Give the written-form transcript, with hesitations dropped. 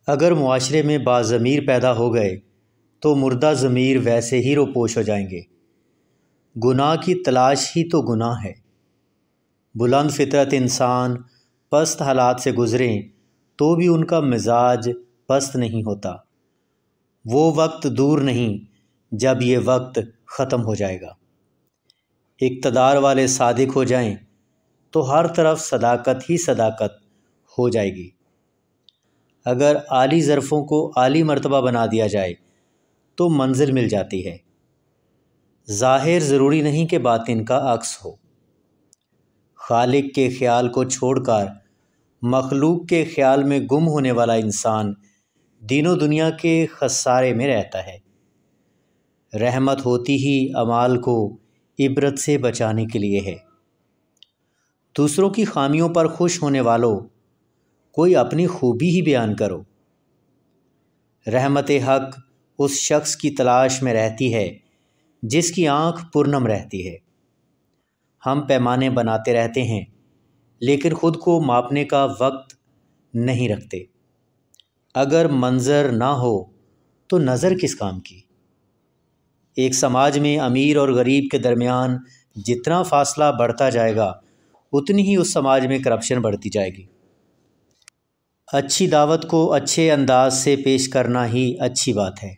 اگر معاشرے میں باضمیر پیدا ہو گئے تو مردہ ضمیر ویسے ہی روپوش ہو جائیں گے۔ گناہ کی تلاش ہی تو گناہ ہے۔ بلند فطرت انسان پست حالات سے گزریں تو بھی ان کا مزاج پست نہیں ہوتا۔ وہ وقت دور نہیں جب یہ وقت ختم ہو جائے گا۔ اقتدار والے صادق ہو جائیں تو ہر طرف صداقت ہی صداقت ہو جائے گی۔ اگر عالی ظرفوں کو عالی مرتبہ بنا دیا جائے تو منزل مل جاتی ہے۔ ظاہر ضروری نہیں کہ باطن کا عکس ہو۔ خالق کے خیال کو چھوڑ کر مخلوق کے خیال میں گم ہونے والا انسان دین و دنیا کے خسارے میں رہتا ہے۔ رحمت ہوتی ہی اعمال کو عبرت سے بچانے کے لیے ہے۔ دوسروں کی خامیوں پر خوش ہونے والوں، کوئی اپنی خوبی ہی بیان کرو۔ رحمت حق اس شخص کی تلاش میں رہتی ہے جس کی آنکھ پرنم رہتی ہے۔ ہم پیمانے بناتے رہتے ہیں لیکن خود کو ماپنے کا وقت نہیں رکھتے۔ اگر منظر نہ ہو تو نظر کس کام کی؟ ایک سماج میں امیر اور غریب کے درمیان جتنا فاصلہ بڑھتا جائے گا اتنی ہی اس سماج میں کرپشن بڑھتی جائے گی۔ اچھی دعوت کو اچھے انداز سے پیش کرنا ہی اچھی بات ہے۔